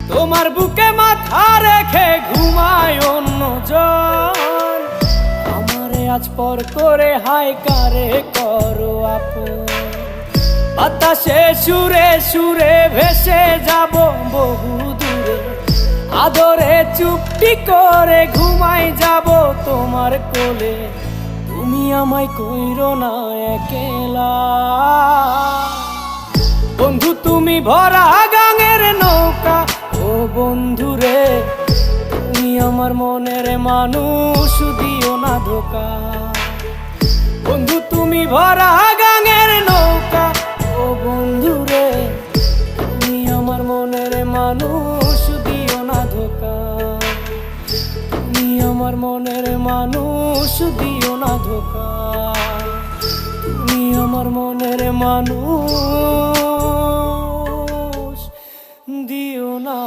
তোমার বুকে মাথা রেখে ঘুমায় অন্যজন, আমারে আজ পর করে হায় কারে করো আপন। বাতাসে সুরে সুরে ভেসে যাব বহু দূরে, আদরে চুপটি করে ঘুমাই যাব তোমার কোলে। তুমি আমায় কইরো না একলা বন্ধু, তুমি ভরা গাঙের নৌকা। ও বন্ধু রে, তুমি আমার মনের মানুষ, দিও না ধোকা। বন্ধু তুমি ভরা গাঙের নৌকা। ও বন্ধু রে, তুমি আমার মনের মানুষ, দিও না ধোকা। তুমি আমার মনের মানুষ, দিও না ধোকা। তুমি আমার মনের মানুষ, দিও না।